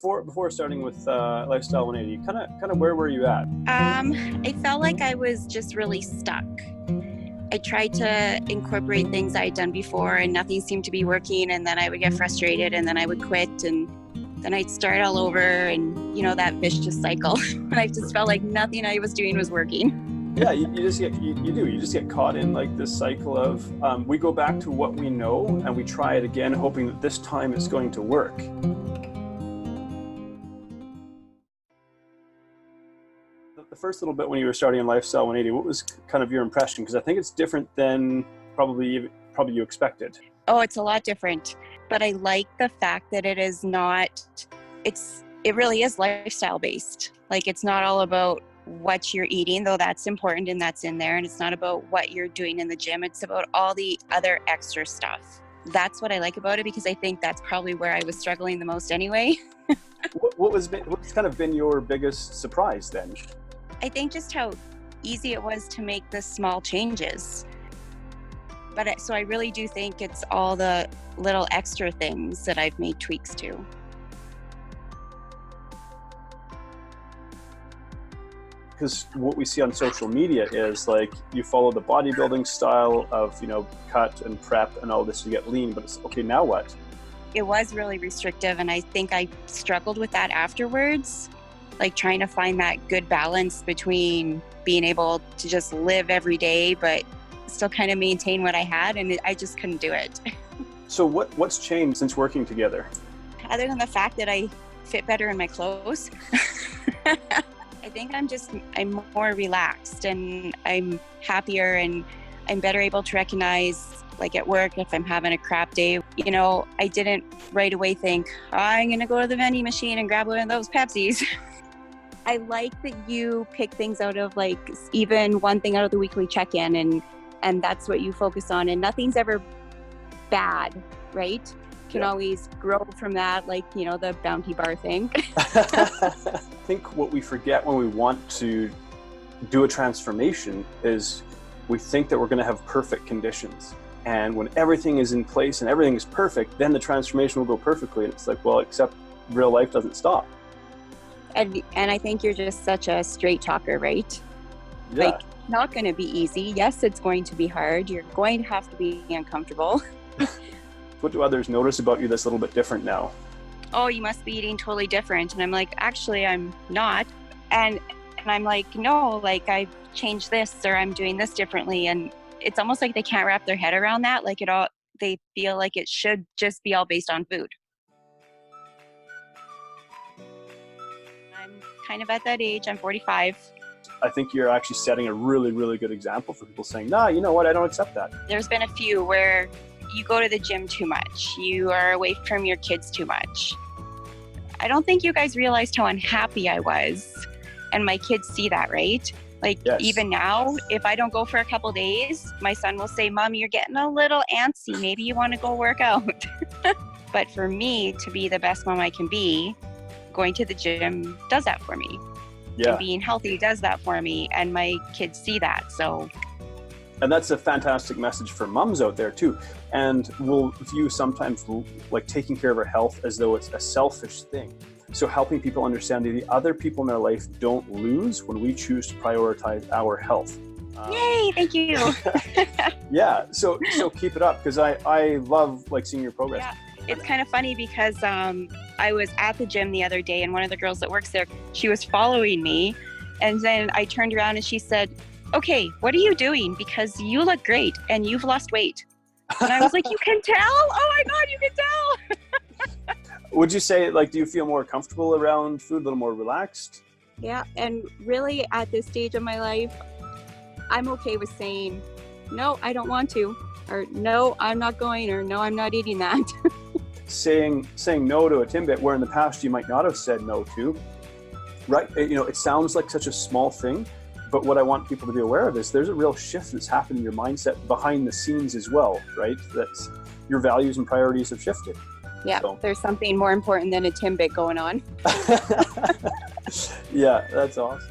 Before starting with Lifestyle 180, kind of where were you at? I felt like I was just really stuck. I tried to incorporate things I had done before and nothing seemed to be working, and then I would get frustrated and then I would quit and then I'd start all over, and that vicious cycle. And I just felt like nothing I was doing was working. Yeah, you just get caught in like this cycle of we go back to what we know and we try it again, hoping that this time it's going to work. The first little bit when you were starting in Lifestyle 180, what was kind of your impression? Because I think it's different than probably you expected. Oh, it's a lot different. But I like the fact that it really is lifestyle based. Like, it's not all about what you're eating, though that's important and that's in there. And it's not about what you're doing in the gym. It's about all the other extra stuff. That's what I like about it, because I think that's probably where I was struggling the most anyway. What's kind of been your biggest surprise then? I think just how easy it was to make the small changes. So I really do think it's all the little extra things that I've made tweaks to. Because what we see on social media is like you follow the bodybuilding style of, cut and prep and all this to get lean, but it's okay, now what? It was really restrictive, and I think I struggled with that afterwards, like trying to find that good balance between being able to just live every day, but still kind of maintain what I had, and I just couldn't do it. So what's changed since working together? Other than the fact that I fit better in my clothes. I think I'm more relaxed and I'm happier, and I'm better able to recognize, like at work, if I'm having a crap day. I didn't right away think, I'm going to go to the vending machine and grab one of those Pepsis. I like that you pick things out of, like, even one thing out of the weekly check-in, and that's what you focus on, and nothing's ever bad, right? Can always grow from that, like, the bounty bar thing. I think what we forget when we want to do a transformation is we think that we're going to have perfect conditions. And when everything is in place and everything is perfect, then the transformation will go perfectly. And it's like, well, except real life doesn't stop. And I think you're just such a straight talker, right? Yeah. Like, not going to be easy. Yes, it's going to be hard. You're going to have to be uncomfortable. What do others notice about you that's a little bit different now? Oh, you must be eating totally different. And I'm like, actually, I'm not. And I'm like, no, like, I've changed this, or I'm doing this differently. And it's almost like they can't wrap their head around that. Like, they feel like it should just be all based on food. I'm kind of at that age. I'm 45. I think you're actually setting a really, really good example for people saying, nah, you know what? I don't accept that. There's been a few where you go to the gym too much. You are away from your kids too much. I don't think you guys realized how unhappy I was. And my kids see that, right? Like, yes. Even now, if I don't go for a couple days, my son will say, Mom, you're getting a little antsy. Maybe you want to go work out. But for me to be the best mom I can be, going to the gym does that for me. Yeah. And being healthy does that for me. And my kids see that. And that's a fantastic message for moms out there too. And we'll view sometimes like taking care of our health as though it's a selfish thing. So helping people understand that the other people in their life don't lose when we choose to prioritize our health. Yay, thank you. Yeah, so keep it up, because I love like seeing your progress. Yeah. It's kind of funny because I was at the gym the other day, and one of the girls that works there, she was following me. And then I turned around and she said, okay, what are you doing? Because you look great and you've lost weight. And I was like, you can tell? Oh my God, you can tell. Would you say, like, do you feel more comfortable around food, a little more relaxed? Yeah, and really at this stage of my life, I'm okay with saying, no, I don't want to, or no, I'm not going, or no, I'm not eating that. Saying no to a Timbit where in the past you might not have said no to, right? It sounds like such a small thing, but what I want people to be aware of is there's a real shift that's happened in your mindset behind the scenes as well, right? That's your values and priorities have shifted. Yeah, so. There's something more important than a Timbit going on. Yeah, that's awesome.